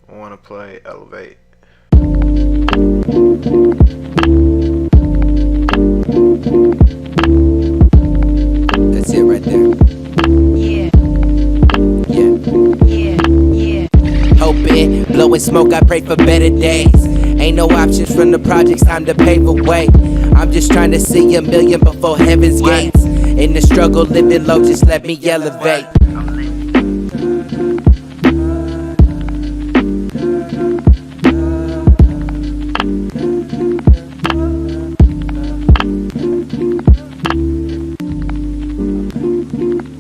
I want to play Elevate. That's it right there. Yeah, Yeah. yeah. Hoping, blowing smoke, I pray for better days. Ain't no options from the projects, time to pave a way. I'm just trying to see a million before heaven's gates. In the struggle, living low, just let me elevate.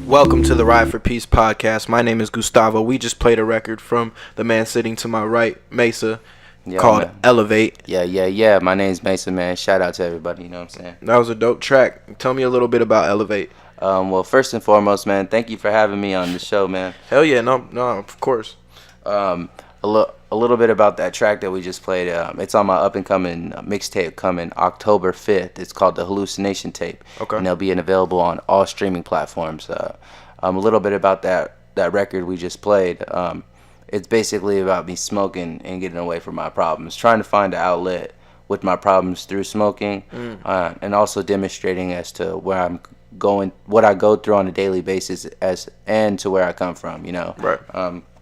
Welcome to the Riot for Peace podcast. My name is Gustavo. We just played a record from the man sitting to my right, Mesa, called Man. Elevate. Yeah. My name's Mesa, man. Shout out to everybody, you know what I'm saying? That was a dope track. Tell me a little bit about Elevate. Well, first and foremost, man, thank you for having me on the show, man. Hell yeah, no, of course. A little bit about that track that we just played. It's on my up-and-coming mixtape coming October 5th. It's called the Hallucination Tape. Okay. And it'll be available on all streaming platforms. A little bit about that record we just played. It's basically about me smoking and getting away from my problems, trying to find an outlet with my problems through smoking, and also demonstrating as to where I'm going, what I go through on a daily basis, and to where I come from. You know, Right.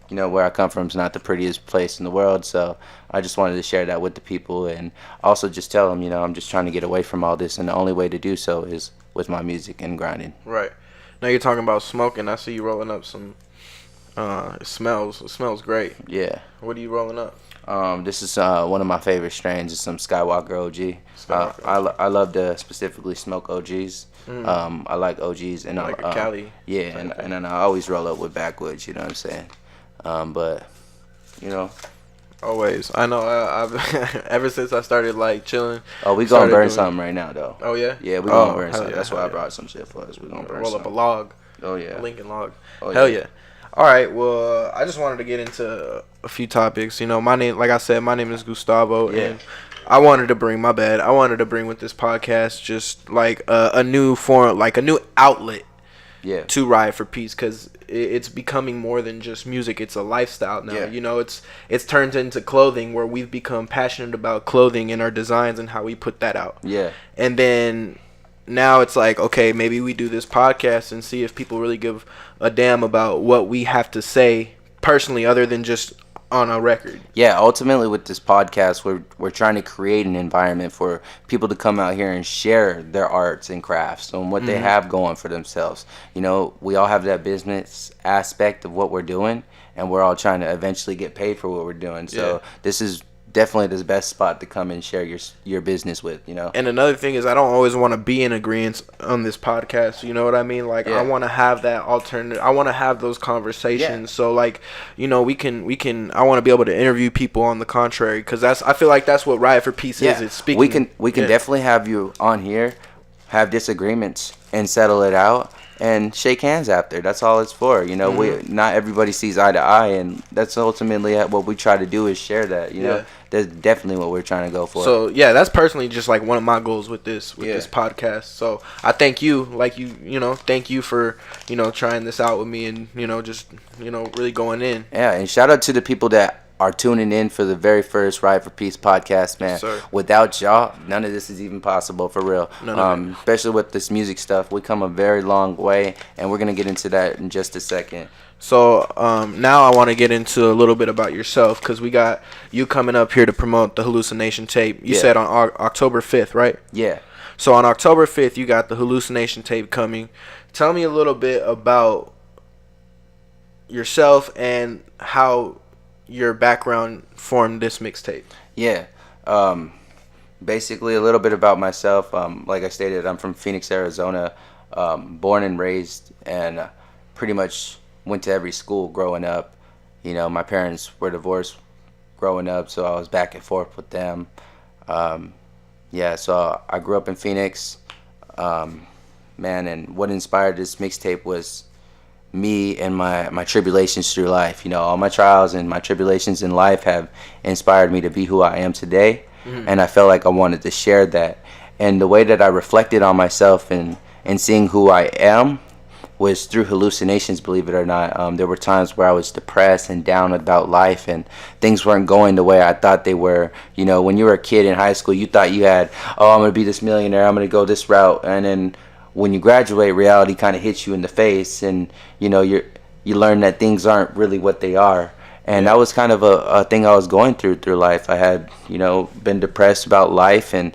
Where I come from is not the prettiest place in the world, so I just wanted to share that with the people, and also just tell them, I'm just trying to get away from all this, and the only way to do so is with my music and grinding. Right. Now you're talking about smoking. I see you rolling up some. It smells great. Yeah. What are you rolling up? This is one of my favorite strains. It's some Skywalker OG. I love to specifically smoke OGs. I like OGs, and Like a Cali. Yeah, and then I always roll up with backwoods. You know what I'm saying? But Always. I know. I've ever since I started like chilling. Oh, we gonna burn something right now, though. Oh yeah. Yeah, we gonna burn hell something. yeah, That's why hell I brought some shit for us. We gonna burn roll up a something. log. Oh yeah. A Lincoln log. Oh, Hell yeah. yeah. All right. Well, I just wanted to get into a few topics. My name, like I said, my name is Gustavo, Yeah. and I wanted to bring with this podcast just like a new form, like a new outlet Yeah. to Riot for Peace, because it's becoming more than just music. It's a lifestyle now. Yeah. It's turned into clothing, where we've become passionate about clothing and our designs and how we put that out. Yeah. And then now it's like, okay, maybe we do this podcast and see if people really give a damn about what we have to say personally, other than just on a record. Yeah, ultimately with this podcast, we're trying to create an environment for people to come out here and share their arts and crafts and what they have going for themselves. We all have that business aspect of what we're doing, and we're all trying to eventually get paid for what we're doing. So this is definitely the best spot to come and share your business with. And another thing is, I don't always want to be in agreement on this podcast. You know what I mean? Like, Yeah. I want to have that alternative. I want to have those conversations. Yeah. So like, we can. I want to be able to interview people on the contrary, because I feel like that's what Riot for Peace is. It's speaking. We can definitely have you on here, have disagreements and settle it out, and shake hands after. That's all it's for. Not everybody sees eye to eye, and that's ultimately what we try to do, is share that. That's definitely what we're trying to go for. So yeah, that's personally just like one of my goals with this podcast. So I thank you, thank you for trying this out with me, and just really going in. Yeah, and shout out to the people that are tuning in for the very first Riot for Peace podcast, man. Yes, sir. Without y'all, none of this is even possible, for real. Especially with this music stuff, we come a very long way, and we're gonna get into that in just a second. So now I want to get into a little bit about yourself, because we got you coming up here to promote the Hallucination Tape. You said on October 5th, right? Yeah. So on October 5th, you got the Hallucination Tape coming. Tell me a little bit about yourself and how your background formed this mixtape. Yeah. Basically, a little bit about myself. Like I stated, I'm from Phoenix, Arizona, born and raised, and pretty much went to every school growing up. My parents were divorced growing up, so I was back and forth with them. So I grew up in Phoenix, and what inspired this mixtape was me and my tribulations through life. All my trials and my tribulations in life have inspired me to be who I am today, and I felt like I wanted to share that. And the way that I reflected on myself and seeing who I am was through hallucinations, believe it or not. There were times where I was depressed and down about life, and things weren't going the way I thought they were. You know, when you were a kid in high school, you thought you had, oh, I'm going to be this millionaire, I'm going to go this route. And then when you graduate, reality kind of hits you in the face, and, you know, you learn that things aren't really what they are. And that was kind of a thing I was going through life. I had, you know, been depressed about life and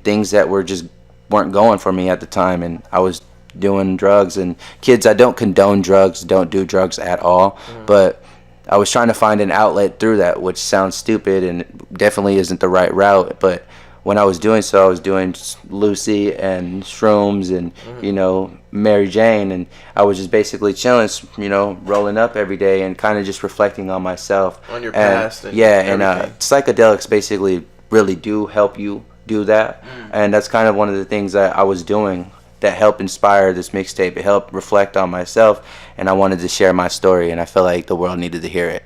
things that weren't going for me at the time. And I was doing drugs. And kids, I don't condone drugs, don't do drugs at all. But I was trying to find an outlet through that, which sounds stupid and definitely isn't the right route. But when I was doing so, I was doing Lucy and shrooms and, you know, Mary Jane. And I was just basically chilling, you know, rolling up every day and kind of just reflecting on myself. On your past. And psychedelics basically really do help you do that. And that's kind of one of the things that I was doing that helped inspire this mixtape. It helped reflect on myself, and I wanted to share my story, and I felt like the world needed to hear it.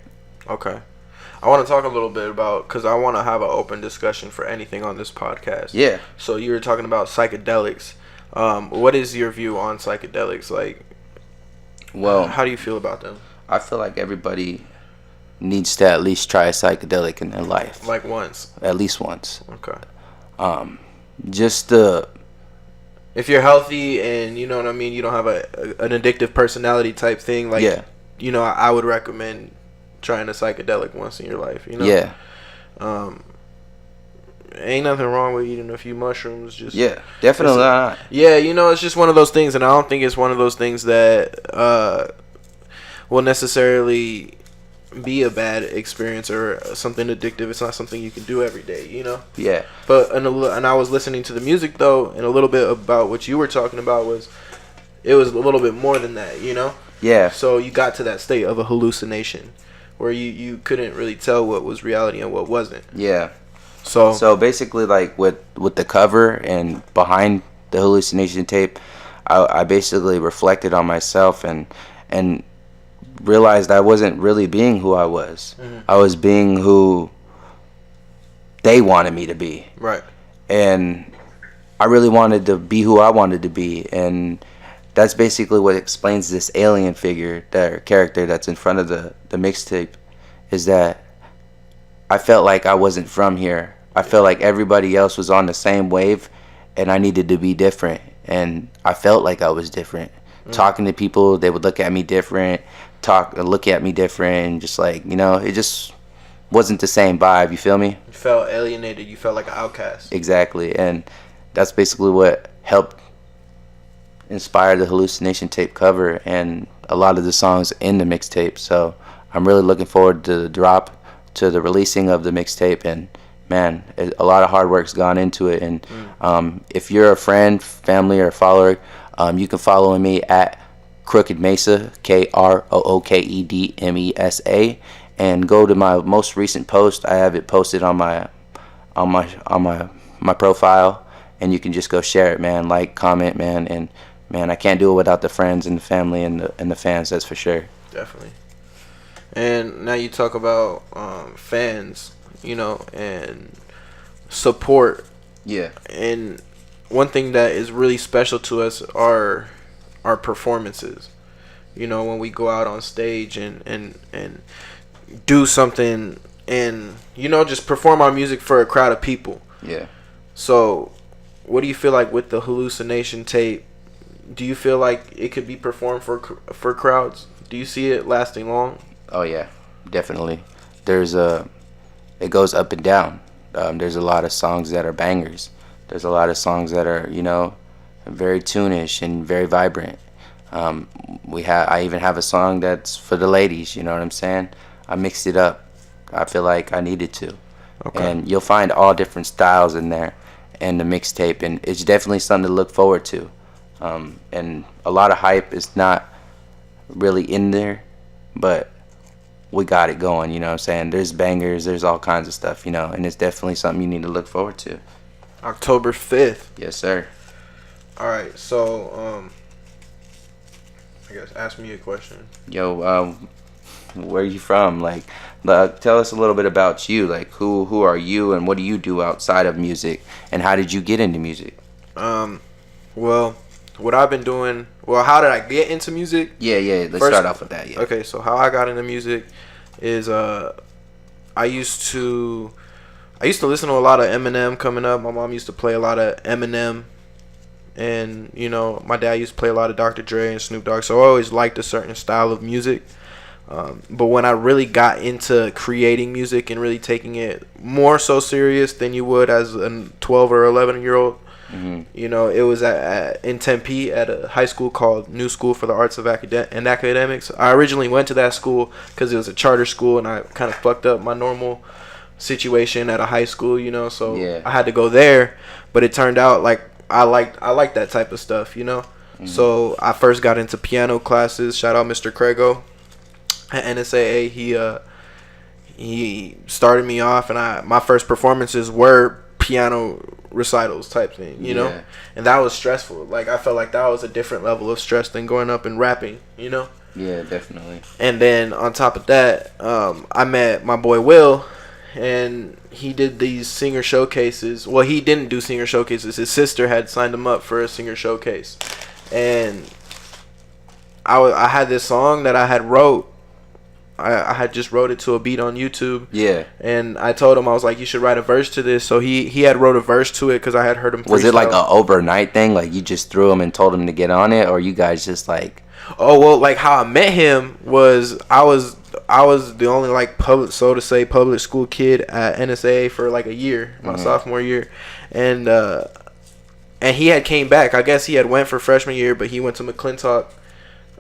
Okay. I want to talk a little bit about, because I want to have an open discussion for anything on this podcast. Yeah. So you were talking about psychedelics. What is your view on psychedelics? Like, well, how do you feel about them? I feel like everybody needs to at least try a psychedelic in their life. Like once? At least once. Okay. Just the... If you're healthy and, you know what I mean, you don't have an addictive personality type thing, like, you know, I would recommend trying a psychedelic once in your life, you know? Yeah. Ain't nothing wrong with eating a few mushrooms. Just definitely not. Yeah, you know, it's just one of those things, and I don't think it's one of those things that will necessarily be a bad experience or something addictive. It's not something you can do every day, you know? Yeah. But, and I was listening to the music, though, and a little bit about what you were talking about it was a little bit more than that, you know? Yeah. So you got to that state of a hallucination where you couldn't really tell what was reality and what wasn't. Yeah. So basically, like with the cover and behind the Hallucination Tape, I basically reflected on myself and realized I wasn't really being who I was. I was being who they wanted me to be. Right. And I really wanted to be who I wanted to be, and that's basically what explains this alien figure, that character that's in front of the mixtape, is that I felt like I wasn't from here. I felt like everybody else was on the same wave, and I needed to be different. And I felt like I was different. Talking to people, they would look at me different, look at me different, and just like, you know, it just wasn't the same vibe, you feel me? You felt alienated, you felt like an outcast. Exactly, and that's basically what helped inspire the Hallucination Tape cover and a lot of the songs in the mixtape. So I'm really looking forward to the releasing of the mixtape, and man, a lot of hard work's gone into it. And if you're a friend, family, or follower, you can follow me at Crooked Mesa, KROOKEDMESA, and go to my most recent post. I have it posted on my profile, and you can just go share it, man. Like, comment, man, and man, I can't do it without the friends and the family and the fans. That's for sure. Definitely. And now you talk about fans, you know, and support. Yeah. And one thing that is really special to us are our performances. You know, when we go out on stage and do something and, you know, just perform our music for a crowd of people. Yeah. So, what do you feel like with the Hallucination Tape? Do you feel like it could be performed for crowds? Do you see it lasting long? Oh yeah, definitely. It goes up and down. There's a lot of songs that are bangers. There's a lot of songs that are, you know, very tune-ish and very vibrant. I even have a song that's for the ladies. You know what I'm saying? I mixed it up. I feel like I needed to. Okay. And you'll find all different styles in there in the mixtape, and it's definitely something to look forward to. And a lot of hype is not really in there, but we got it going, you know what I'm saying? There's bangers, there's all kinds of stuff, you know, and it's definitely something you need to look forward to. October 5th. Yes, sir. All right, so I guess ask me a question. Yo, where are you from? Like, tell us a little bit about you. Like, who are you, and what do you do outside of music, and how did you get into music? Well, what I've been doing. Well, how did I get into music? Yeah. Let's start off with that. Yeah. Okay, so how I got into music is I used to listen to a lot of Eminem coming up. My mom used to play a lot of Eminem, and you know, my dad used to play a lot of Dr. Dre and Snoop Dogg. So I always liked a certain style of music. But when I really got into creating music and really taking it more so serious than you would as a 12 or 11-year-old, you know, it was in Tempe at a high school called New School for the Arts of and Academics. I originally went to that school because it was a charter school, and I kind of fucked up my normal situation at a high school, you know, so I had to go there. But it turned out like I liked that type of stuff, you know. So I first got into piano classes. Shout out Mr. Craigo at NSAA. He started me off, and my first performances were piano recitals type thing, you know. And that was stressful. Like, I felt like that was a different level of stress than going up and rapping, you know. Yeah, definitely. And then on top of that, I met my boy Will, and he did these singer showcases. Well, he didn't do singer showcases. His sister had signed him up for a singer showcase, and I had this song that I had wrote. I had just wrote it to a beat on YouTube. Yeah. And I told him, I was like, you should write a verse to this. So he had wrote a verse to it because I had heard him freestyle. Was it like an overnight thing? Like you just threw him and told him to get on it? Or you guys just like... Oh, well, like how I met him was I was the only like public school kid at NSA for like a year, my sophomore year. And he had came back. I guess he had went for freshman year, but he went to McClintock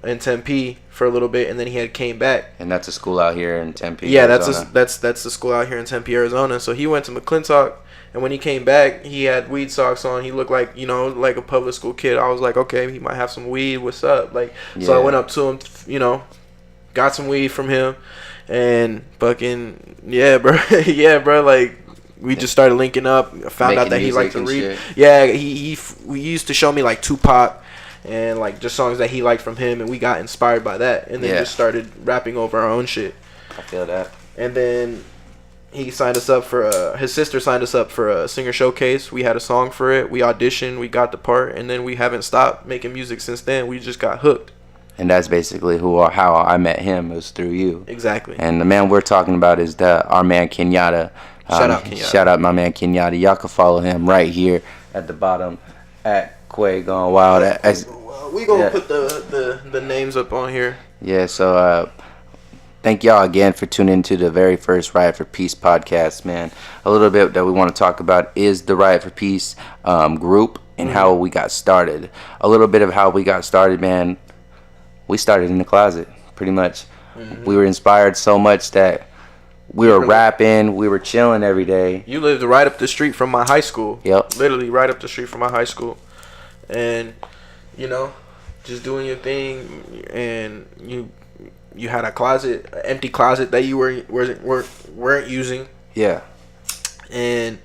in Tempe for a little bit, and then he had came back. And that's a school out here in Tempe. Yeah, Arizona. that's the school out here in Tempe, Arizona. So he went to McClintock, and when he came back, he had weed socks on. He looked like, you know, like a public school kid. I was like, okay, he might have some weed. What's up? Like, so I went up to him, you know, got some weed from him, and fucking yeah, bro. Like, we just started linking up. I found out that he liked to read. Shit. Yeah, he used to show me like Tupac and like just songs that he liked from him, and we got inspired by that, and then just started rapping over our own shit. I feel that. And then he signed us up for his sister signed us up for a singer showcase. We had a song for it. We auditioned. We got the part, and then we haven't stopped making music since then. We just got hooked. And that's basically how I met him. It was through you. Exactly. And the man we're talking about is our man Kenyatta. Shout out Kenyatta. Shout out my man Kenyatta. Y'all can follow him right here at the bottom at Quay Gone Wild. We gonna put the names up on here. Yeah. So thank y'all again for tuning into the very first Riot for Peace podcast, man. A little bit that we want to talk about is the Riot for Peace group and how we got started. A little bit of how we got started, man. We started in the closet, pretty much. We were inspired so much that we were rapping, we were chilling every day. You lived right up the street from my high school. Yep. Literally right up the street from my high school. And, you know, just doing your thing, and you had a closet, an empty closet that you weren't using. Yeah. And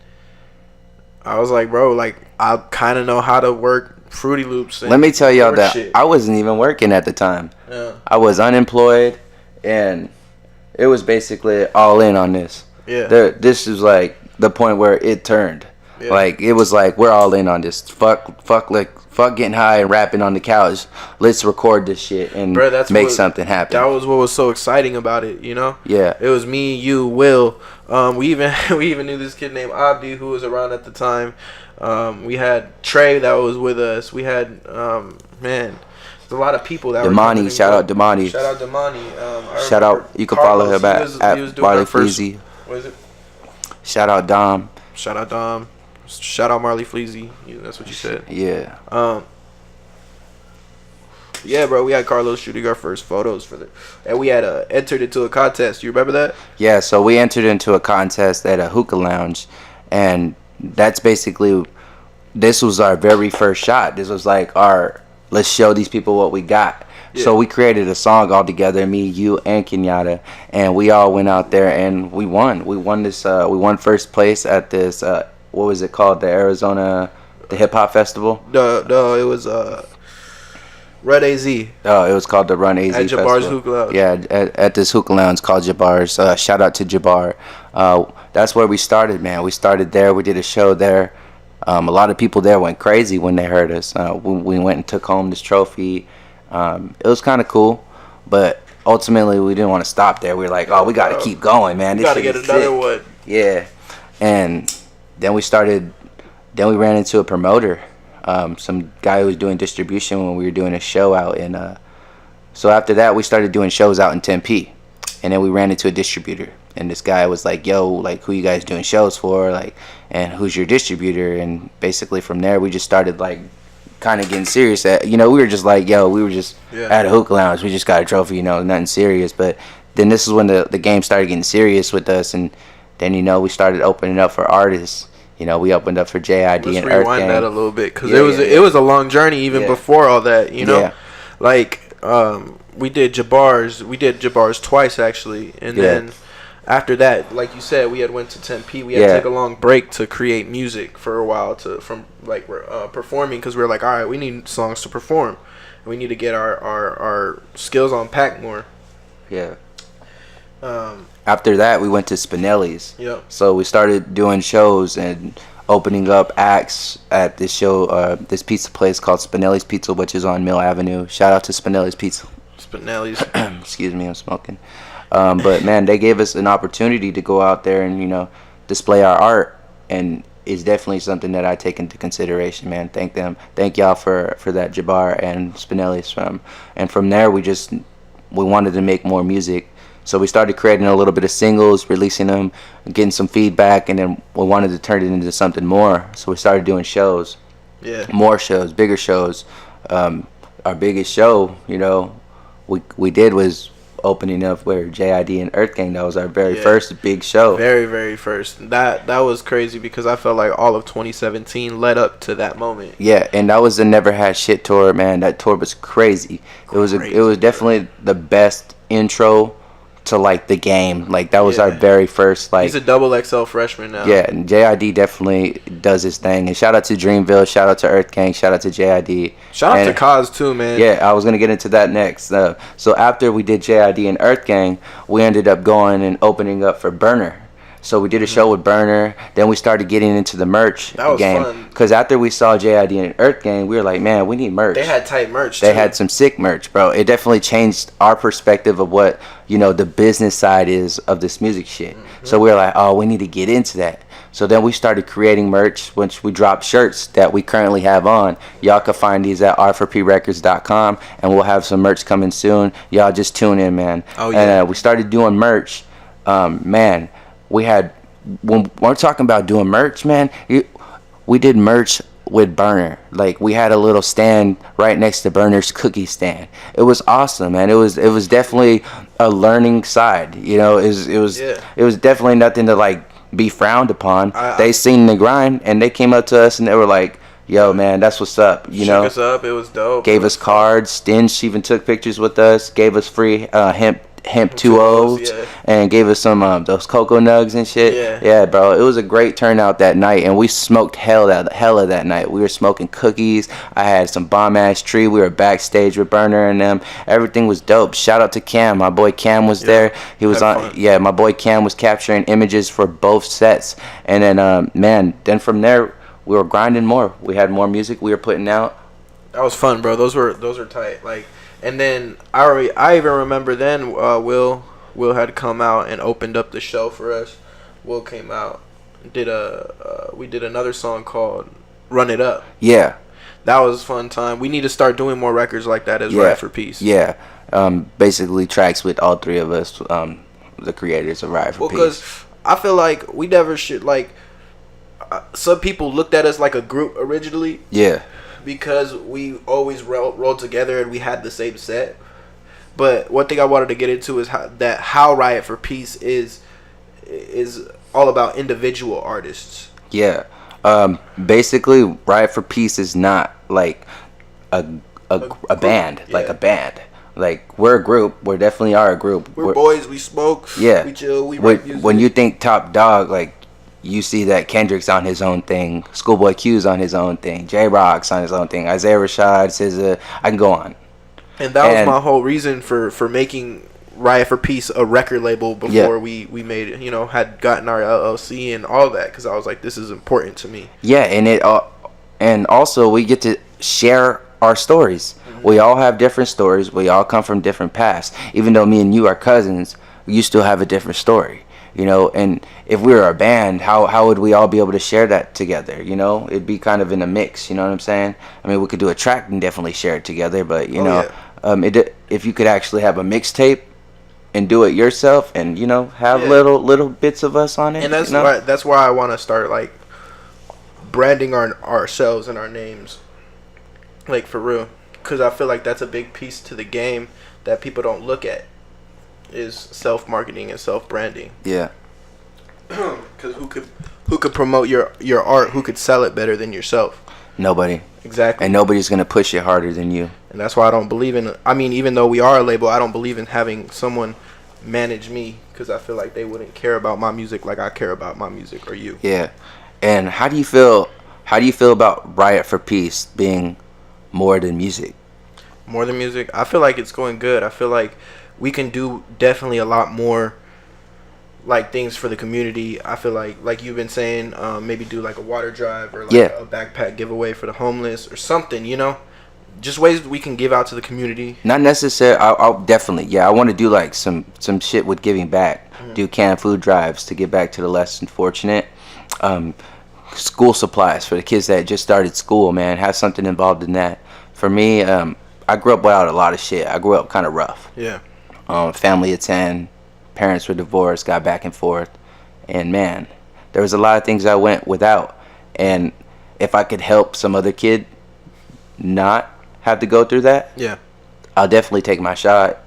I was like, bro, like, I kind of know how to work Fruity Loops. Let me tell y'all that I wasn't even working at the time. Yeah. I was unemployed, and it was basically all in on this. Yeah. This is like the point where it turned. Yeah. Like, it was like, we're all in on this. Fuck getting high and rapping on the couch. Let's record this shit and make something happen. That was what was so exciting about it, you know? Yeah. It was me, you, Will. We even knew this kid named Abdi who was around at the time. We had Trey that was with us. We had there's a lot of people that Damani, shout out Damani. Shout out Damani. Shout out, you can Carlos, follow him at Marley Fleazy. What is it? Shout out Dom. Shout out Dom. Shout out Marley Fleazy. Yeah, that's what you said. Yeah. Yeah, bro, we had Carlos shooting our first photos and we had entered into a contest. You remember that? Yeah, so we entered into a contest at a hookah lounge, and that's basically, this was our very first shot. This was like let's show these people what we got. Yeah. So we created a song all together, me, you, and Kenyatta, and we all went out there and we won. We won this. We won first place at this. What was it called? The Hip Hop Festival. No, it was Run AZ. Oh, it was called the Run AZ at Jabbar's Hookah Lounge. Yeah, at this hookah lounge called Jabbar's. Shout out to Jabbar. That's where we started, man. We started there. We did a show there. A lot of people there went crazy when they heard us. We went and took home this trophy. It was kind of cool, but ultimately we didn't want to stop there. We were like, oh, we got to keep going, man. We This got to shit get is another sick. one. Yeah, and then we ran into a promoter, some guy who was doing distribution when we were doing a show out in. So after that, we started doing shows out in Tempe, and then we ran into a distributor. And this guy was like, yo, like, who you guys doing shows for? Like, and who's your distributor? And basically from there, we just started, like, kind of getting serious. We were just like, yo, we were just at a hookah lounge. We just got a trophy, nothing serious. But then this is when the game started getting serious with us. And then, we started opening up for artists. We opened up for JID Let's and Earth rewind Gang. that a little bit, because it was a long journey even before all that, Yeah. Like, we did Jabbar's twice, actually. And then after that, like you said, we had went to Tempe. We had to take a long break to create music for a while from performing, because we were like, all right, we need songs to perform. And we need to get our skills on pack more. Yeah. After that, we went to Spinelli's. Yep. So we started doing shows and opening up acts at this show, this pizza place called Spinelli's Pizza, which is on Mill Avenue. Shout out to Spinelli's Pizza. Spinelli's. Excuse me, I'm smoking. But man, they gave us an opportunity to go out there and display our art, and it's definitely something that I take into consideration, man. Thank y'all for that, Jabbar and Spinelli's. And from there, we wanted to make more music. So we started creating a little bit of singles, releasing them, getting some feedback, and then we wanted to turn it into something more. So we started doing shows. Yeah. More shows, bigger shows. Our biggest show, we did was opening up where JID and Earth Gang. That was our very first big show. Very, very first. That was crazy, because I felt like all of 2017 led up to that moment. Yeah, and that was the Never Had Shit tour, man. That tour was crazy. It was definitely the best intro to like the game. Like that was our very first like. He's a double XL freshman now. Yeah, and JID definitely does his thing. And shout out to Dreamville, shout out to Earth Gang, shout out to JID. Shout out to Kaz too, man. Yeah, I was gonna get into that next. So after we did JID and Earth Gang, we ended up going and opening up for Burner. So we did a show with Burner. Then we started getting into the merch game. Fun. Because after we saw JID and Earth Gang, we were like, man, we need merch. They had tight merch, They had some sick merch, bro. It definitely changed our perspective of what, the business side is of this music shit. Mm-hmm. So we were like, oh, we need to get into that. So then we started creating merch, which we dropped shirts that we currently have on. Y'all can find these at r4precords.com, and we'll have some merch coming soon. Y'all just tune in, man. Oh, yeah. And we started doing merch. Man, when we're talking about doing merch, man, we did merch with Burner. Like we had a little stand right next to Burner's cookie stand. It was awesome, man. It was definitely a learning side. It was definitely nothing to like be frowned upon. They seen the grind and they came up to us and they were like, yo, man, that's what's up. Shook us up. It was dope. Gave us cards. Stinch even took pictures with us. Gave us free hemp 2Os, and gave us some those cocoa nugs and shit. Yeah, bro, it was a great turnout that night, and we smoked hella that night. We were smoking cookies. I had some bomb ass tree. We were backstage with Burner and them. Everything was dope. Shout out to Cam. My boy Cam was there. He was on. Fun. Yeah, my boy Cam was capturing images for both sets, and then then from there we were grinding more. We had more music we were putting out. That was fun, bro. Those were tight. Like. And then I even remember then Will had come out and opened up the show for us. Will came out, we did another song called "Run It Up." Yeah, that was a fun time. We need to start doing more records like that as Riot for Peace. Yeah, basically tracks with all three of us, the creators of Riot for Peace. Because I feel like we never should like. Some people looked at us like a group originally. Yeah. Because we always rolled together and we had the same set. But one thing I wanted to get into is how Riot for Peace is all about individual artists. Yeah. Basically, Riot for Peace is not like a band, like a band. Like, we're a group. We definitely are a group. We're boys. We smoke. Yeah. We chill. We write music. When you think Top Dog, like, you see that Kendrick's on his own thing, Schoolboy Q's on his own thing, J-Rock's on his own thing, Isaiah Rashad, SZA, I can go on. And that was my whole reason for making Riot for Peace a record label before we made it, had gotten our LLC and all that, because I was like, this is important to me. Yeah, and also we get to share our stories. We all have different stories. We all come from different pasts. Even though me and you are cousins, you still have a different story. And if we were a band, how would we all be able to share that together? It'd be kind of in a mix. You know what I'm saying? I mean, we could do a track and definitely share it together, but if you could actually have a mixtape and do it yourself, and have little bits of us on it, and that's why I want to start like branding ourselves and our names, like for real, because I feel like that's a big piece to the game that people don't look at, is self-marketing and self-branding. Yeah. Because who could promote your art? Who could sell it better than yourself? Nobody. Exactly. And nobody's gonna push it harder than you. And that's why I don't believe in. I mean, even though we are a label, I don't believe in having someone manage me, because I feel like they wouldn't care about my music like I care about my music, or you. Yeah. And how do you feel about Riot for Peace being more than music? More than music? I feel like it's going good. I feel like we can do definitely a lot more, like, things for the community. I feel like you've been saying, maybe do like a water drive, or like a backpack giveaway for the homeless or something, just ways we can give out to the community. Not necessarily. I'll definitely, I want to do like some shit with giving back. Do canned food drives to give back to the less fortunate. School supplies for the kids that just started school, man. Have something involved in that. For me, I grew up without a lot of shit. I grew up kind of rough. Yeah. Family of 10, parents were divorced, got back and forth, and man, there was a lot of things I went without. And if I could help some other kid not have to go through that, I'll definitely take my shot.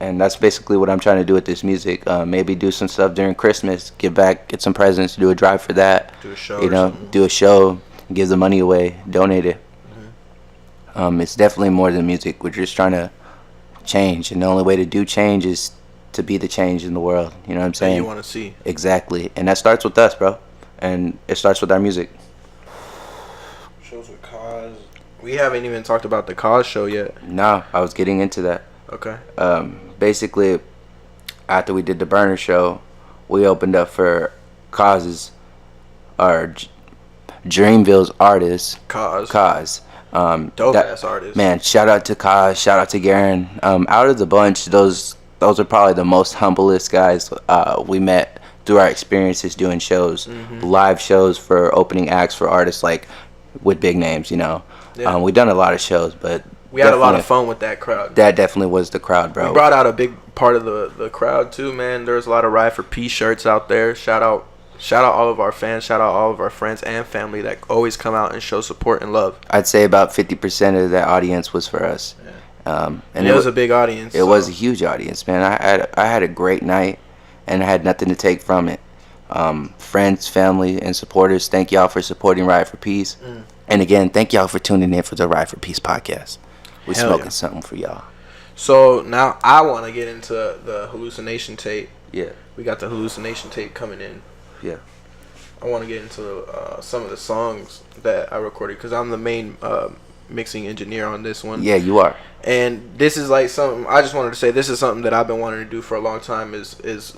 And that's basically what I'm trying to do with this music. Maybe do some stuff during Christmas, give back, get some presents, do a drive for that. Do a show. Do a show, give the money away, donate it. It's definitely more than music. We're just trying to change, and the only way to do change is to be the change in the world. You know what I'm saying? That you want to see. Exactly. And that starts with us, bro. And it starts with our music. Shows with Cause. We haven't even talked about the Cause show yet. No, I was getting into that. Okay. Basically, after we did the Burner show, we opened up for Cause's, or Dreamville's artist. Cause. Dope ass artist. Man, shout out to Cause, shout out to Garen. Out of the bunch, those are probably the most humblest guys we met through our experiences doing shows, live shows for opening acts for artists like with big names. We've done a lot of shows, but we had a lot of fun with that crowd. That definitely was the crowd, bro. We brought out a big part of the crowd too, man. There's a lot of Riot for Peace shirts out there. Shout out all of our fans. Shout out all of our friends and family that always come out and show support and love. I'd say about 50% of that audience was for us. And it was a big audience. It was a huge audience, man. I had a great night, and I had nothing to take from it. Friends, family, and supporters, thank y'all for supporting Riot for Peace. And again, thank y'all for tuning in for the Riot for Peace podcast. We're smoking something for y'all. So now I want to get into the Hallucination Tape. Yeah. We got the Hallucination Tape coming in. Yeah. I want to get into some of the songs that I recorded, because I'm the main mixing engineer on this one. Yeah, you are. And this is like something I just wanted to say. This is something that I've been wanting to do for a long time. Is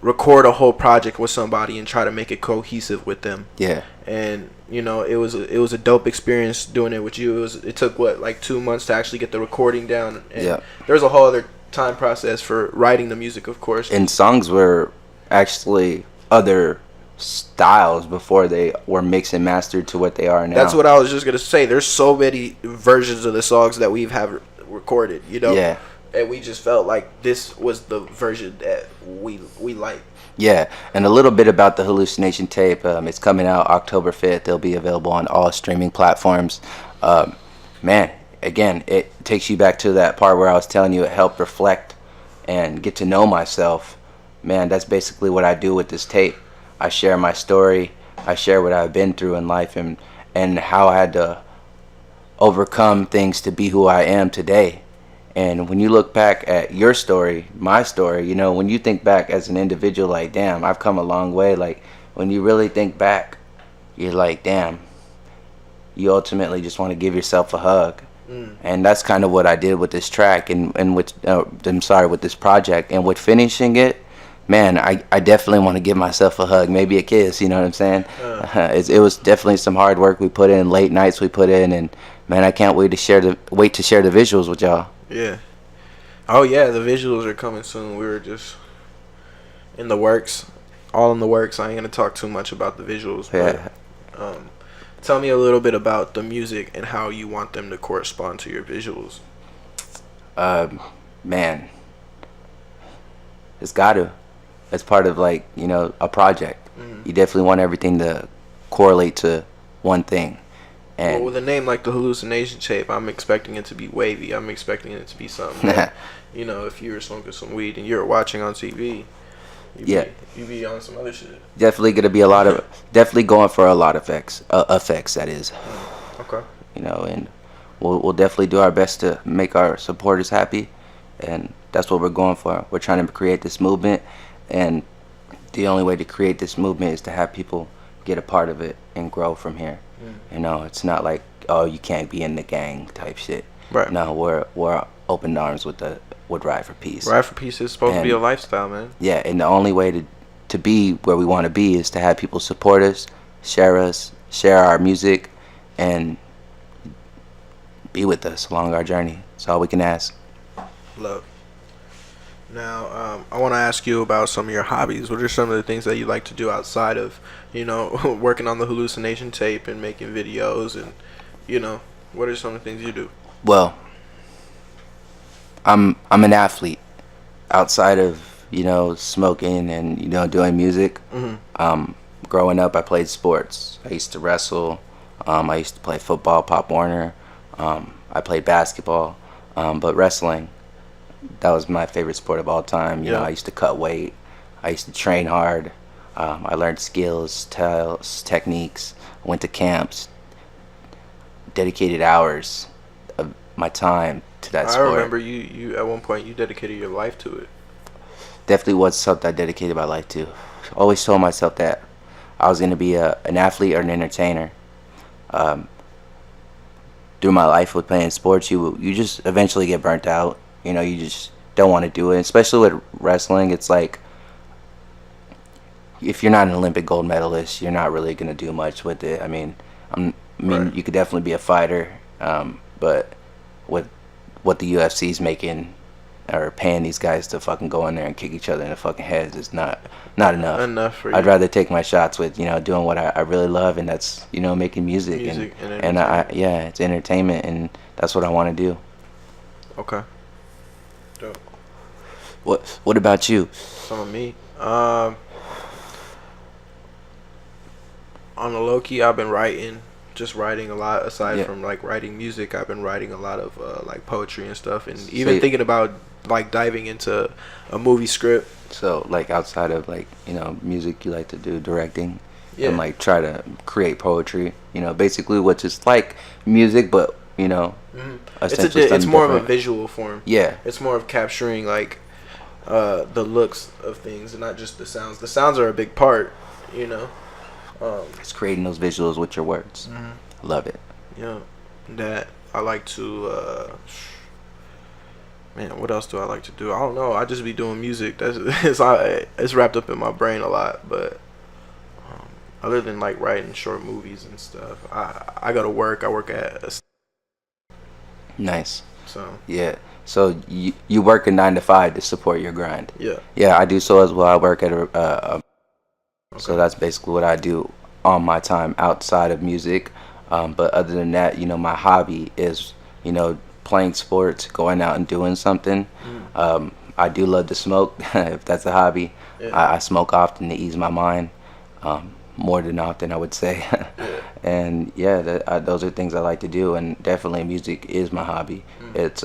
record a whole project with somebody and try to make it cohesive with them. Yeah. And it was a dope experience doing it with you. It took like 2 months to actually get the recording down. And there's a whole other time process for writing the music, of course. And songs were actually other styles before they were mixed and mastered to what they are now. That's what I was just gonna say. There's so many versions of the songs that we've have recorded, Yeah. And we just felt like this was the version that we like. Yeah, and a little bit about the Hallucination Tape. It's coming out October 5th. It'll be available on all streaming platforms. Man, again, it takes you back to that part where I was telling you it helped reflect and get to know myself. Man, that's basically what I do with this tape. I share my story. I share what I've been through in life and how I had to overcome things to be who I am today. And when you look back at your story, my story, when you think back as an individual, like, damn, I've come a long way. Like, when you really think back, you're like, damn, you ultimately just want to give yourself a hug And that's kind of what I did with this track and with with this project. And with finishing it, man, I definitely want to give myself a hug, maybe a kiss. You know what I'm saying? It was definitely some hard work we put in, late nights we put in, and man, I can't wait to share the visuals with y'all. Yeah. Oh yeah, the visuals are coming soon. We were just in the works, all in the works. I ain't gonna talk too much about the visuals. Yeah. But, tell me a little bit about the music and how you want them to correspond to your visuals. Man, it's gotta. It's part of like a project. You definitely want everything to correlate to one thing. And well, with a name like the Hallucination Tape, I'm expecting it to be wavy. I'm expecting it to be something. Like, if you were smoking some weed and you're watching on TV, you be on some other shit. Definitely gonna be definitely going for a lot of effects. That is. Okay. And we'll definitely do our best to make our supporters happy, and that's what we're going for. We're trying to create this movement, and the only way to create this movement is to have people get a part of it and grow from here. It's not like, oh, you can't be in the gang type shit. Right. No, we're open arms with Riot for Peace. Riot for Peace is supposed to be a lifestyle, man. Yeah, and the only way to be where we want to be is to have people support us, share our music, and be with us along our journey. That's all we can ask. Love. Now, I want to ask you about some of your hobbies. What are some of the things that you like to do outside of, working on the Hallucination Tape and making videos, and, what are some of the things you do? Well, I'm an athlete. Outside of smoking and doing music. Growing up, I played sports. I used to wrestle. I used to play football, Pop Warner. I played basketball, but wrestling, that was my favorite sport of all time. I used to cut weight. I used to train hard. I learned skills, techniques. Went to camps. Dedicated hours of my time to that sport. I remember you at one point you dedicated your life to it. Definitely was something I dedicated my life to. Always told myself that I was going to be an athlete or an entertainer. Through my life with playing sports, you just eventually get burnt out. You just don't want to do it. Especially with wrestling, it's like if you're not an Olympic gold medalist, you're not really going to do much with it. Right. You could definitely be a fighter, but with what the UFC's making or paying these guys to fucking go in there and kick each other in the fucking heads is not enough. Enough for you. I'd rather take my shots with doing what I really love, and that's making music and it's entertainment, and that's what I want to do. Okay. Dope. What about you? Some of me. On the low key, I've been writing a lot. Aside from like writing music, I've been writing a lot of like poetry and stuff, and even thinking about like diving into a movie script. So like outside of like music, you like to do directing and like try to create poetry. Basically what's just like music, but it's more of a visual form. Yeah, it's more of capturing like the looks of things and not just the sounds. The sounds are a big part. It's creating those visuals with your words. Love it. Yeah, that I like to. Man, what else do I like to do? I don't know. I just be doing music. It's wrapped up in my brain a lot. But other than like writing short movies and stuff, I go to work. I work at. Nice. So yeah. So you work a 9 to 5 to support your grind. Yeah. Yeah, I do so as well. I work at a Okay. So that's basically what I do on my time outside of music. But other than that, my hobby is, playing sports, going out and doing something. I do love to smoke, if that's a hobby. Yeah. I smoke often to ease my mind, more than often, I would say. Yeah. And those are things I like to do, and definitely music is my hobby. It's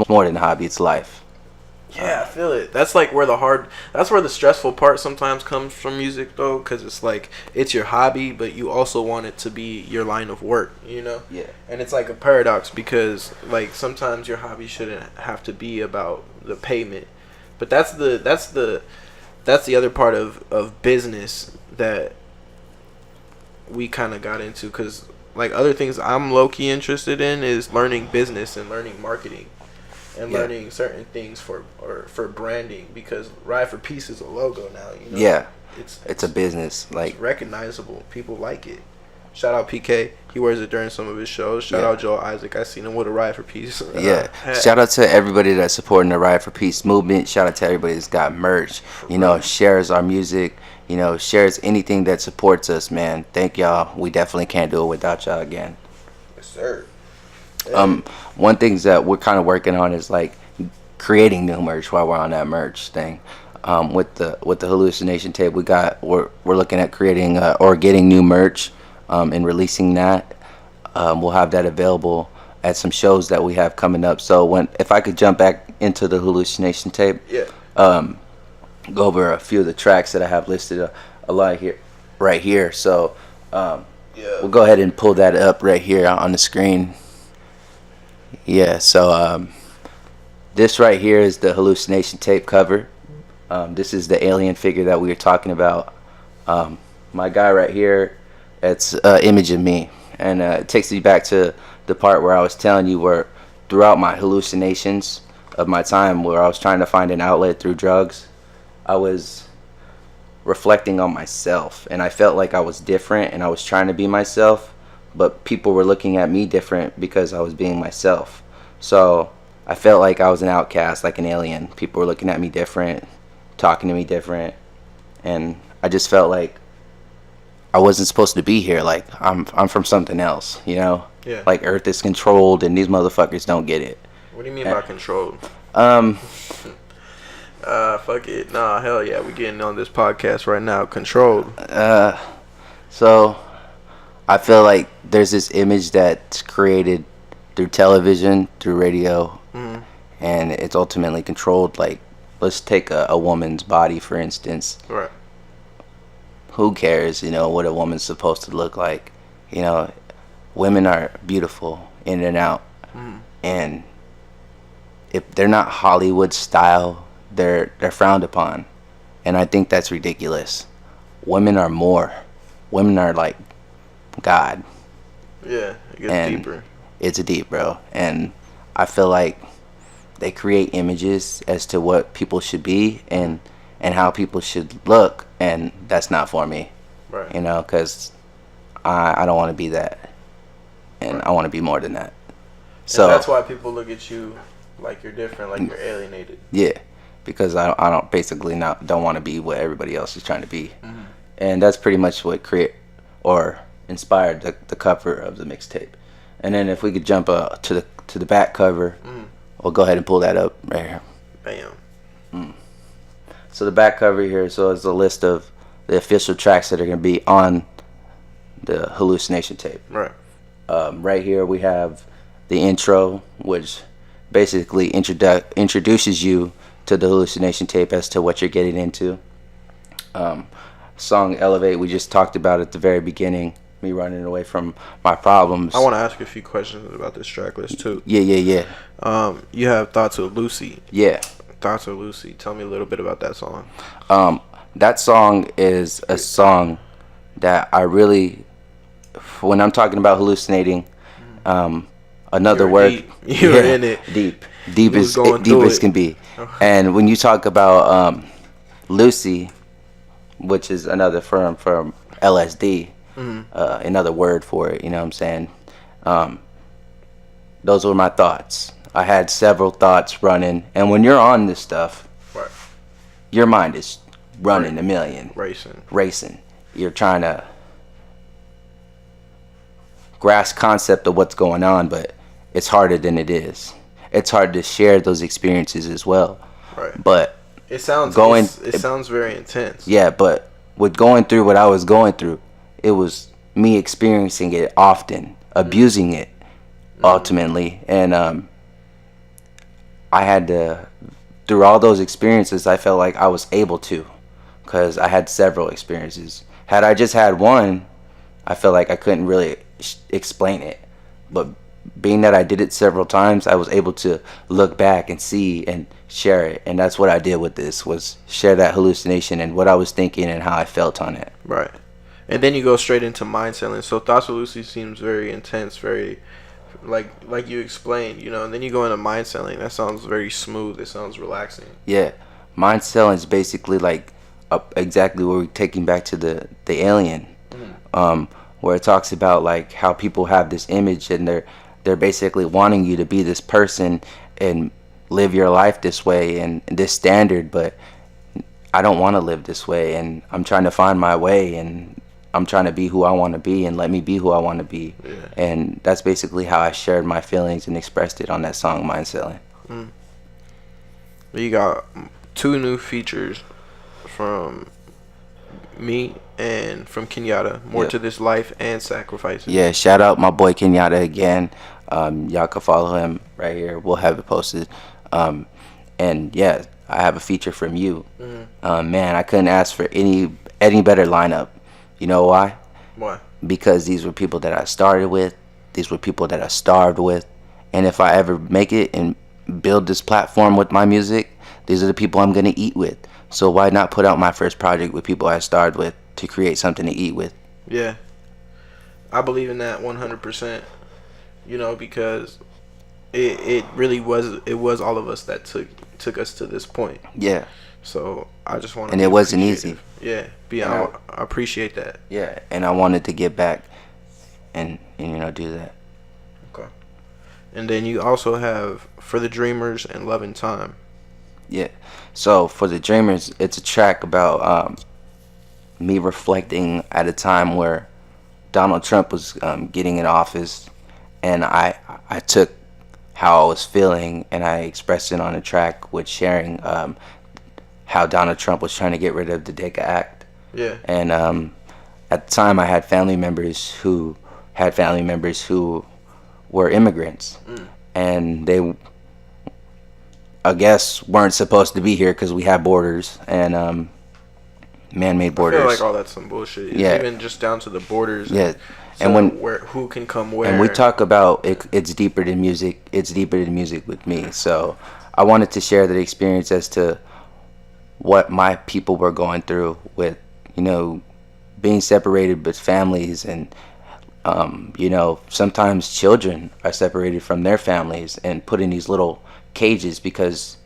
more than a hobby, it's life. Yeah, I feel it. That's like where that's where the stressful part sometimes comes from music, though, because it's like it's your hobby, but you also want it to be your line of work, Yeah. And it's like a paradox because like sometimes your hobby shouldn't have to be about the payment, but that's the other part of business that we kind of got into, because like other things I'm low key interested in is learning business and learning marketing and learning certain things for branding, because Riot for Peace is a logo now. You know? Yeah, it's a business. Like, it's recognizable. People like it. Shout out PK. He wears it during some of his shows. Shout out Joel Isaac. I seen him with a Riot for Peace. Hat. Shout out to everybody that's supporting the Riot for Peace movement. Shout out to everybody that's got merch. You know, shares our music. You know, shares anything that supports us, man. Thank y'all. We definitely can't do it without y'all again. Yes, sir. One things that we're kind of working on is like creating new merch while we're on that merch thing. With the Hallucination Tape, we're looking at creating or getting new merch and releasing that. We'll have that available at some shows that we have coming up. So if I could jump back into the Hallucination Tape, go over a few of the tracks that I have listed a lot here, right here. So we'll go ahead and pull that up right here on the screen. Yeah, so this right here is the Hallucination Tape cover. This is the alien figure that we were talking about. My guy right here, it's an image of me. And it takes me back to the part where I was telling you where throughout my hallucinations of my time where I was trying to find an outlet through drugs, I was reflecting on myself. And I felt like I was different and I was trying to be myself. But people were looking at me different because I was being myself. So I felt like I was an outcast, like an alien. People were looking at me different, talking to me different. And I just felt like I wasn't supposed to be here. Like, I'm from something else, you know? Yeah. Like, Earth is controlled and these motherfuckers don't get it. What do you mean by controlled? Fuck it. Nah, hell yeah. We getting on this podcast right now. Controlled. So I feel like there's this image that's created through television, through radio, and it's ultimately controlled. Like, let's take a woman's body, for instance. Right. Who cares, you know, what a woman's supposed to look like? You know, women are beautiful in and out. And if they're not Hollywood style, they're frowned upon. And I think that's ridiculous. Women are more. Women are like God. Yeah, it gets deeper. It's deep, bro. And I feel like they create images as to what people should be and how people should look, and that's not for me. Right. You know, because I don't want to be that, and I want to be more than that. So and that's why people look at you like you're different, like you're alienated. Yeah, because I don't basically don't want to be what everybody else is trying to be, and that's pretty much what inspired the cover of the mixtape. And then if we could jump to the back cover, we'll go ahead and pull that up right here. Bam. So the back cover here, so it's a list of the official tracks that are going to be on the Hallucination Tape. Right. Right here we have the intro, which basically introduces you to the Hallucination Tape as to what you're getting into. Song Elevate, we just talked about at the very beginning, me running away from my problems. I want to ask you a few questions about this track list too. Yeah. You have Thoughts of Lucy. Yeah. Thoughts of Lucy. Tell me a little bit about that song. That song is a song that I really, when I'm talking about hallucinating, another word. You were in it. Deep as can be. And when you talk about Lucy, which is another term from LSD, another word for it, you know what I'm saying? Those were my thoughts. I had several thoughts running, and when you're on this stuff, right, your mind is running a million. Racing. You're trying to grasp concept of what's going on, but it's harder than it is. It's hard to share those experiences as well. Right. But it sounds very intense. Yeah, but with going through what I was going through, it was me experiencing it often, abusing it ultimately, and I had to, through all those experiences, I felt like I was able to, because I had several experiences. Had I just had one, I felt like I couldn't really explain it. But being that I did it several times, I was able to look back and see and share it. And that's what I did with this, was share that hallucination and what I was thinking and how I felt on it. Right. And then you go straight into mind selling. So Thoughts with Lucy seems very intense, very like you explained, you know. And then you go into mind selling. That sounds very smooth. It sounds relaxing. Yeah, mind selling is basically like exactly what we're taking back to the alien, where it talks about like how people have this image and they're basically wanting you to be this person and live your life this way and this standard, but I don't want to live this way, and I'm trying to find my way, and I'm trying to be who I want to be, and let me be who I want to be. Yeah. And that's basically how I shared my feelings and expressed it on that song, Mind Selling. You got 2 new features from me and from Kenyatta. More Yeah. to This Life and Sacrifices. Yeah, shout out my boy Kenyatta again. Y'all can follow him right here. We'll have it posted. And yeah, I have a feature from you. Man, I couldn't ask for any better lineup. You know why? Why? Because these were people that I started with. These were people that I starved with. And if I ever make it and build this platform with my music, these are the people I'm going to eat with. So why not put out my first project with people I started with to create something to eat with? Yeah. I believe in that 100%. You know, because it really was all of us that took us to this point. Yeah. So I just want to. And it wasn't easy. Yeah. I appreciate that. Yeah, and I wanted to get back and do that. Okay. And then you also have For the Dreamers and Love in Time. Yeah. So For the Dreamers, it's a track about me reflecting at a time where Donald Trump was getting in office, and I took how I was feeling and I expressed it on a track with sharing how Donald Trump was trying to get rid of the DACA Act. Yeah. And at the time, I had family members who were immigrants, and they, I guess, weren't supposed to be here because we have borders and man-made borders. I feel like all that's some bullshit. It's Yeah. even just down to the borders. Yeah. So And when who can come where. and we talk about it's deeper than music. It's deeper than music with me. So I wanted to share that experience as to what my people were going through with, being separated with families, and sometimes children are separated from their families and put in these little cages because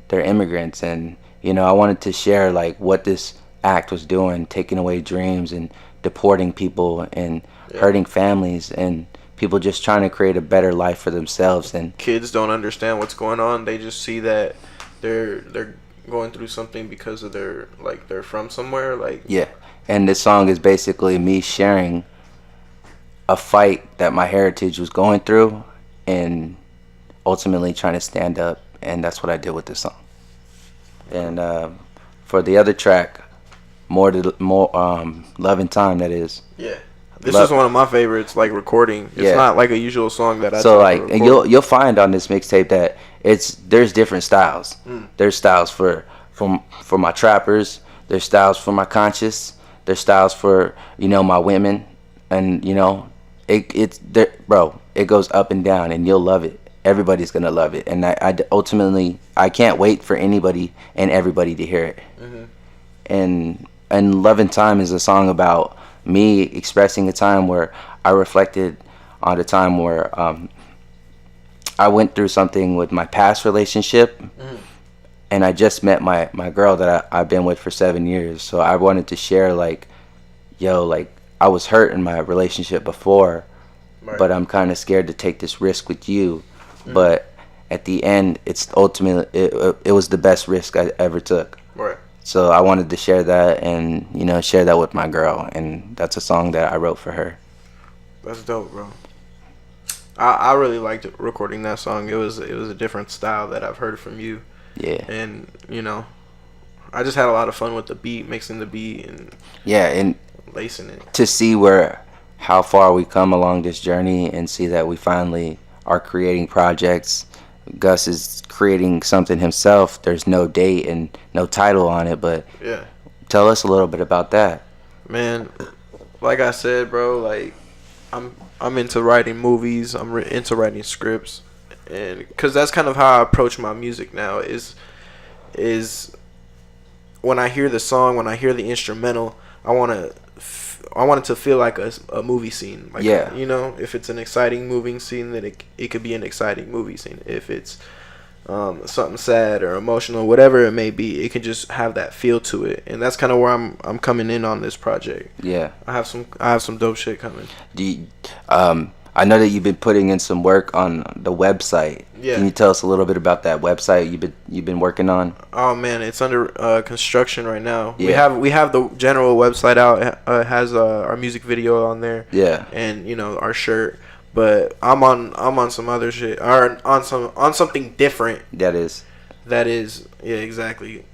they're immigrants. And I wanted to share like what this act was doing, taking away dreams and deporting people and hurting families, and people just trying to create a better life for themselves. And kids don't understand what's going on. They just see that they're going through something because of they're from somewhere. Like, yeah. And this song is basically me sharing a fight that my heritage was going through and ultimately trying to stand up, and that's what I did with this song. And for the other track, more Love in Time, that is. Yeah. This is one of my favorites, like recording. It's not like a usual song that I so like, and you'll find on this mixtape that there's different styles. There's styles for my trappers. There's styles for my conscious. There's styles for my women, and it's there, bro. It goes up and down, and you'll love it. Everybody's gonna love it, and I ultimately I can't wait for anybody and everybody to hear it. And Love in Time is a song about me expressing a time where I reflected on a time where I went through something with my past relationship, and I just met my girl that I've been with for 7 years. So I wanted to share like I was hurt in my relationship before, but I'm kind of scared to take this risk with you. But at the end, it's ultimately it was the best risk I ever took. Right. So I wanted to share that and share that with my girl, and that's a song that I wrote for her. That's dope, bro. I really liked recording that song. It was a different style that I've heard from you. Yeah. And I just had a lot of fun with the beat, mixing the beat and and lacing it. To see how far we come along this journey, and see that we finally are creating projects. Gus is creating something himself. There's no date and no title on it, but yeah. Tell us a little bit about that. Man, like I said, bro, like I'm into writing movies. I'm into writing scripts, and because that's kind of how I approach my music now. Is when I hear the song, when I hear the instrumental, I want to I want it to feel like a movie scene. Like, Yeah. you know, if it's an exciting moving scene, then it could be an exciting movie scene. If it's something sad or emotional, whatever it may be, it can just have that feel to it. And that's kind of where I'm coming in on this project. Yeah. I have some dope shit coming. Do you, I know that you've been putting in some work on the website. Yeah. Can you tell us a little bit about that website you've been working on? Oh man, it's under construction right now. Yeah. We have the general website out. It has our music video on there. Yeah. And you know, our shirt. But I'm on some other shit, or on something different. That is Yeah, exactly.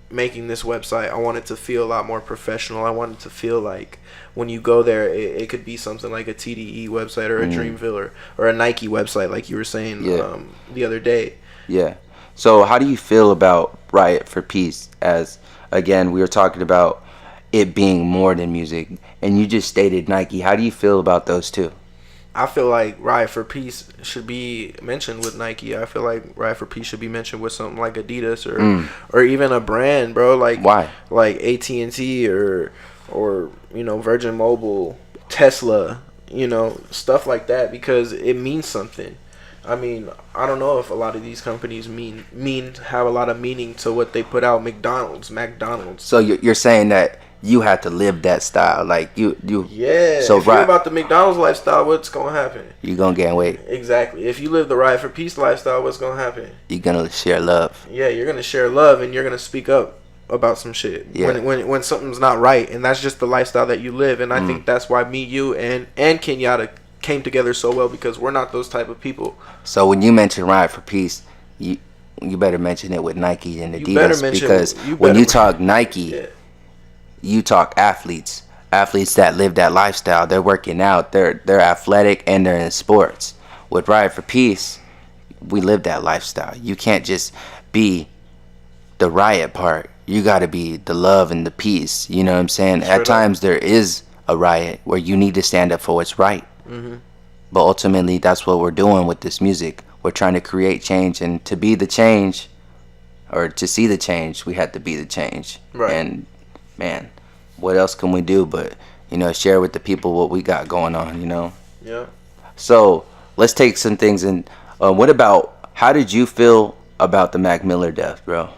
Making this website, I want it to feel a lot more professional. I want it to feel like when you go there, it could be something like a TDE website or a Dreamville or a Nike website, like you were saying the other day. Yeah. So how do you feel about Riot for Peace? As again, we were talking about it being more than music, and you just stated Nike. How do you feel about those two? I feel like Riot for Peace should be mentioned with Nike. I feel like Riot for Peace should be mentioned with something like Adidas or even a brand, bro. Like, why? Like AT&T or you know, Virgin Mobile, Tesla, you know, stuff like that, because it means something. I mean, I don't know if a lot of these companies have a lot of meaning to what they put out. McDonald's. So you're saying that you have to live that style, like you. Yeah. So if you're about the McDonald's lifestyle, what's gonna happen? You're gonna gain weight. Exactly. If you live the Riot for Peace lifestyle, what's gonna happen? You're gonna share love. Yeah, you're gonna share love, and you're gonna speak up about some shit when something's not right, and that's just the lifestyle that you live. And I think that's why me, you, and Kenyatta came together so well, because we're not those type of people. So when you mention Riot for Peace, you better mention it with Nike and Adidas, because when you talk Nike, you talk athletes that live that lifestyle. They're working out, they're athletic, and they're in sports. With Riot for Peace, we live that lifestyle. You can't just be the riot part. You got to be the love and the peace. You know what I'm saying? At times there is a riot where you need to stand up for what's right. But ultimately, that's what we're doing with this music. We're trying to create change, and to be the change, or to see the change, we had to be the change. Right. And man, what else can we do but, you know, share with the people what we got going on, you know? Yeah. So let's take some things in. What about, how did you feel about the Mac Miller death, bro?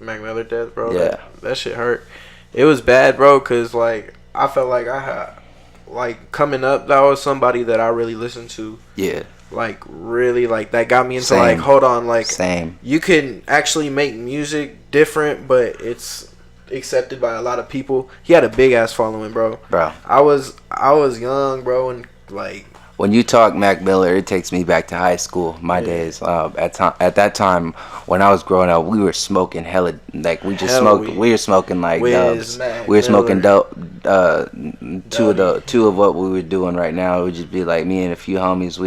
Mac Miller death, bro. Yeah. That shit hurt. It was bad, bro, because, like, I felt like I had, like, coming up, that was somebody that I really listened to. Yeah. Like, really, like, that got me into, Same. like, hold on, like, Same. you can actually make music different, but it's accepted by a lot of people. He had a big ass following, bro. I was young, bro, and, like, when you talk Mac Miller, it takes me back to high school, my days. At that time, when I was growing up, we were smoking hella, like, we were smoking like dubs. We were smoking dope. Two of what we were doing right now, it would just be like me and a few homies.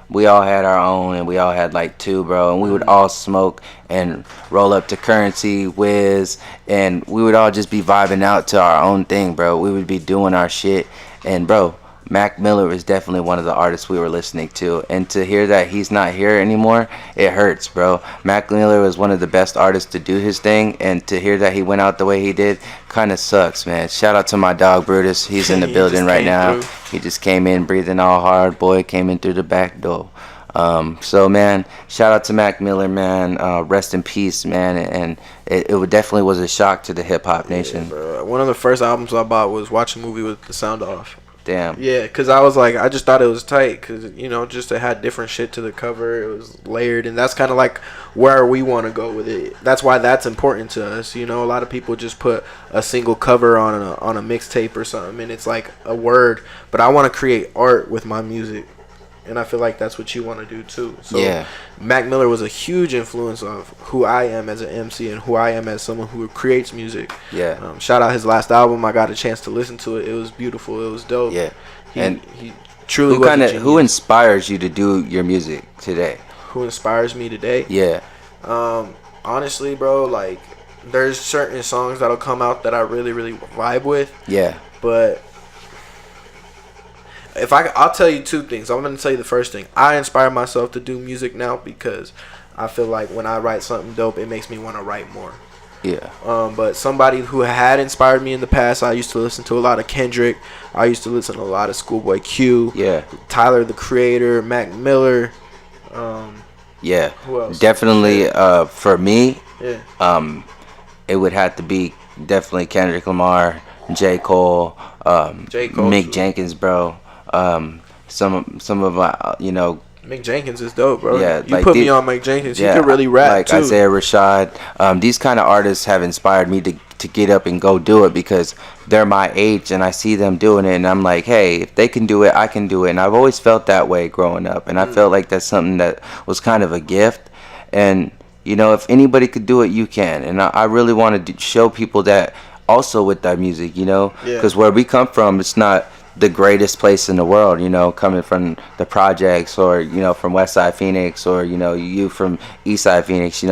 We all had our own, and we all had like two, bro, and we would all smoke and roll up to Currency, Wiz, and we would all just be vibing out to our own thing, bro. We would be doing our shit, and bro, Mac Miller is definitely one of the artists we were listening to, and to hear that he's not here anymore, it hurts, bro. Mac Miller was one of the best artists to do his thing, and to hear that he went out the way he did kind of sucks, man. Shout out to my dog Brutus. He's in the building right now. He just came in breathing all hard. Boy came in through the back door. So man, shout out to Mac Miller, man. Rest in peace, man. And it definitely was a shock to the hip hop nation. Bro. One of the first albums I bought was Watch a Movie with the Sound Off. Damn. Yeah, because I was like, I just thought it was tight, because, you know, just it had different shit to the cover. It was layered, and that's kind of like where we want to go with it. That's why that's important to us. You know, a lot of people just put a single cover on a mixtape or something, and it's like a word. But I want to create art with my music, and I feel like that's what you want to do too. So yeah. Mac Miller was a huge influence of who I am as an MC and who I am as someone who creates music. Yeah. Shout out his last album. I got a chance to listen to it. It was beautiful. It was dope. Yeah. He truly was a genius. Who inspires you to do your music today? Who inspires me today? Yeah. Honestly, bro, like, there's certain songs that'll come out that I really, really vibe with. Yeah. But I'll tell you two things. I'm going to tell you the first thing. I inspire myself to do music now because I feel like when I write something dope, it makes me want to write more. Yeah. But somebody who had inspired me in the past, I used to listen to a lot of Kendrick. I used to listen to a lot of Schoolboy Q. Yeah. Tyler the Creator, Mac Miller. Yeah. Who else? Definitely. For me, Yeah. it would have to be definitely Kendrick Lamar, J. Cole, J. Cole, Mick too. Jenkins, bro. Some of my, Mick Jenkins is dope, bro. Yeah, you like put me on Mick Jenkins. yeah, he could really rap like too. Isaiah Rashad. These kind of artists have inspired me to get up and go do it because they're my age and I see them doing it and I'm like, hey, if they can do it, I can do it. And I've always felt that way growing up, and I felt like that's something that was kind of a gift. And if anybody could do it, you can. And I really want to show people that also with that music, because where we come from, it's not the greatest place in the world, coming from the projects or, from West Side Phoenix or, you from East Side Phoenix,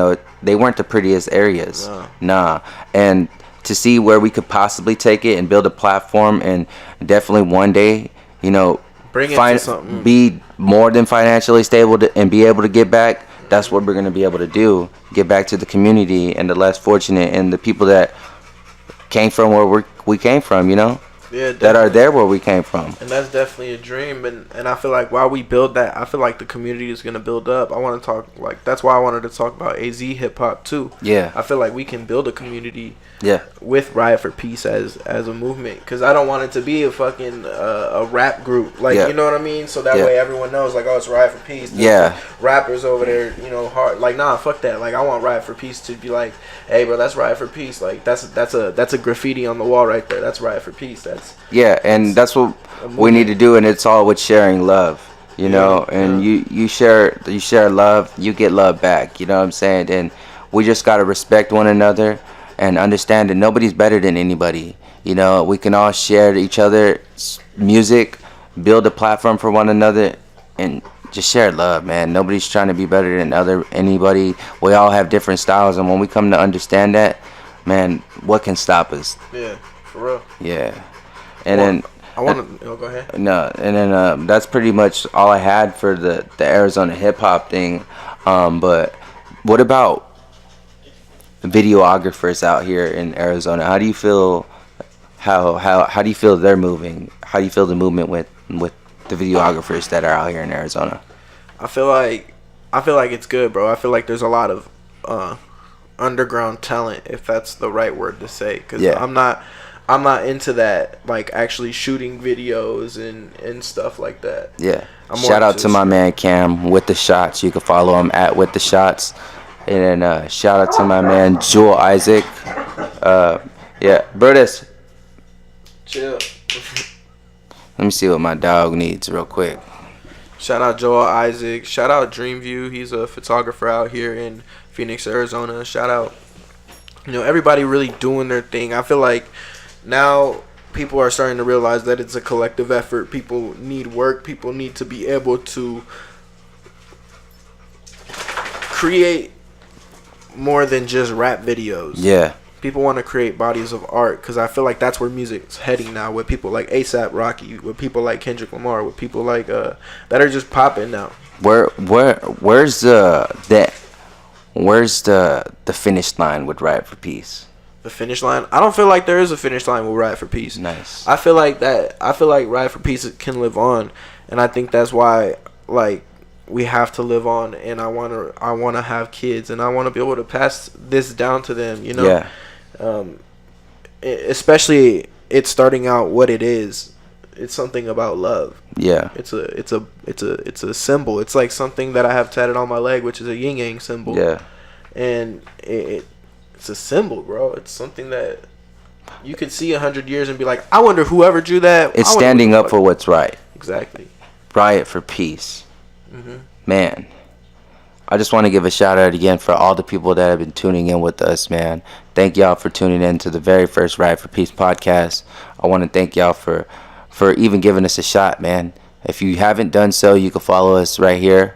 they weren't the prettiest areas. Nah. And to see where we could possibly take it and build a platform and definitely one day, Bring it to something. Be more than financially stable and be able to get back. That's what we're going to be able to do. Get back to the community and the less fortunate and the people that came from where we came from, Yeah, that are there where we came from. And that's definitely a dream. And I feel like while we build that, I feel like the community is going to build up. I want to talk, that's why I wanted to talk about AZ hip hop too. Yeah. I feel like we can build a community Yeah. with Riot for Peace as a movement, because I don't want it to be a fucking a rap group, like, Yeah. you know what I mean, so that Yeah. way everyone knows, like, oh, it's Riot for Peace. There's Yeah. rappers over there, hard, like, nah, fuck that. Like, I want Riot for Peace to be like, hey, bro, that's Riot for Peace. Like, that's a graffiti on the wall right there. That's Riot for Peace. That's And that's what we need to do, and it's all with sharing love, and you share love, you get love back, you know what I'm saying? And we just got to respect one another and understand that nobody's better than anybody. We can all share each other's music, build a platform for one another, and just share love, man. Nobody's trying to be better than anybody. We all have different styles, and when we come to understand that, man, what can stop us? Yeah, for real. Yeah. And then I want to go ahead. No, and then that's pretty much all I had for the Arizona hip hop thing. But what about videographers out here in Arizona? How do you feel? How do you feel they're moving? How do you feel the movement with the videographers that are out here in Arizona? I feel like it's good, bro. I feel like there's a lot of underground talent, if that's the right word to say, because I'm not into that, like, actually shooting videos and stuff like that. Yeah. Shout out to my man Cam with the shots. You can follow him at with the shots. And then shout out to my man Jewel Isaac. Brutus. Chill. Let me see what my dog needs real quick. Shout out Joel Isaac. Shout out Dreamview. He's a photographer out here in Phoenix, Arizona. Shout out, everybody really doing their thing. I feel like now people are starting to realize that it's a collective effort. People need work. People need to be able to create more than just rap videos. Yeah. People want to create bodies of art, because I feel like that's where music's heading now, with people like A$AP Rocky, with people like Kendrick Lamar, with people like that are just popping now. Where's the finish line with Riot for Peace? The finish line? I don't feel like there is a finish line with Riot for Peace. Nice. I feel like Riot for Peace can live on, and I think that's why, like, we have to live on, and I wanna have kids, and I wanna be able to pass this down to them, Yeah. Especially it's starting out what it is. It's something about love. Yeah. It's a symbol. It's like something that I have tatted on my leg, which is a yin yang symbol. Yeah. And it's a symbol, bro. It's something that you could see 100 years and be like, I wonder whoever drew that. It's standing up for what's right. Exactly. Riot for Peace. Man, I just want to give a shout out again for all the people that have been tuning in with us, man. Thank y'all for tuning in to the very first Riot for Peace podcast. I want to thank y'all for even giving us a shot, man. If you haven't done so, you can follow us right here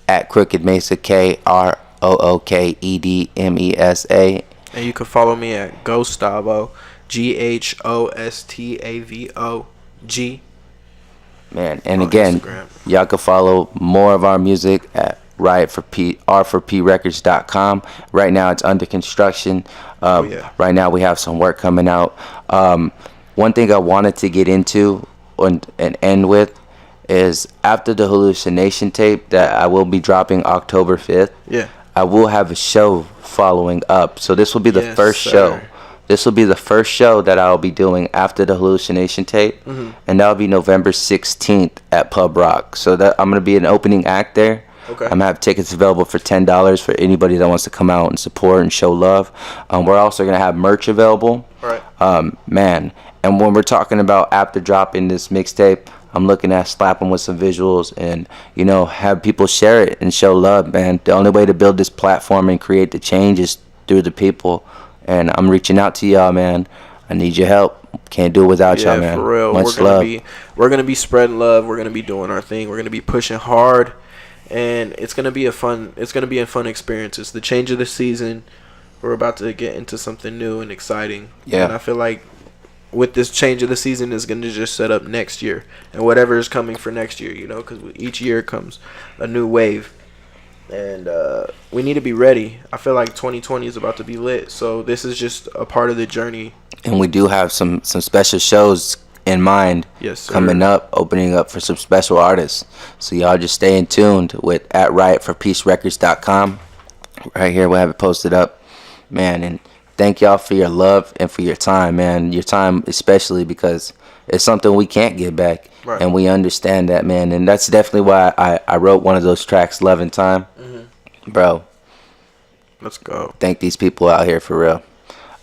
at Crooked Mesa, KROOKEDMESA. And you can follow me at Gustavo, GHOSTAVOG. Man, and on again, Instagram. y'all can follow more of our music at R4P Records.com. Right now it's under construction. Right now we have some work coming out. One thing I wanted to get into and end with is after the Hallucination Tape that I will be dropping October 5th. Yeah. I will have a show following up. So this will be the first show. This will be the first show that I'll be doing after the Hallucination Tape, and that'll be November 16th at Pub Rock. So that I'm gonna be an opening act there. Okay. I'm gonna have tickets available for $10 for anybody that wants to come out and support and show love. We're also gonna have merch available. Right. Man, and when we're talking about after dropping this mixtape, I'm looking at slapping with some visuals and, you know, have people share it and show love, man. The only way to build this platform and create the change is through the people. And I'm reaching out to y'all, man. I need your help. Can't do it without y'all, man. For real. Much love. We're gonna be spreading love. We're gonna be doing our thing. We're gonna be pushing hard, and it's gonna be a fun experience. It's the change of the season. We're about to get into something new and exciting. Yeah. And I feel like with this change of the season is going to just set up next year and whatever is coming for next year, you know, because each year comes a new wave, and we need to be ready. I feel like 2020 is about to be lit, so this is just a part of the journey. And we do have some special shows in mind. Yes, sir. Coming up, opening up for some special artists. So y'all just stay in tuned with at RiotForPeaceRecords.com. Right here, we'll have it posted up, man. And thank y'all for your love and for your time, man. Your time especially, because it's something we can't get back. Right. And we understand that, man. And that's definitely why I wrote one of those tracks, Love and Time. Bro. Let's go. Thank these people out here for real.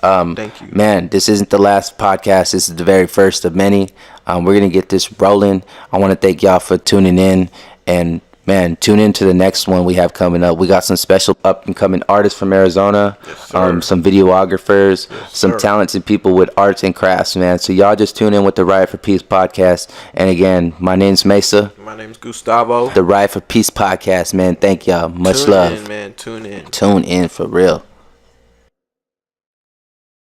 Thank you. Man, this isn't the last podcast. This is the very first of many. We're going to get this rolling. I want to thank y'all for tuning in. And man, tune in to the next one we have coming up. We got some special up-and-coming artists from Arizona, some videographers, some talented people with arts and crafts, man. So y'all just tune in with the Riot for Peace podcast. And again, my name's Mesa. My name's Gustavo. The Riot for Peace podcast, man. Thank y'all. Much love. Tune in, man. Tune in. Tune in for real.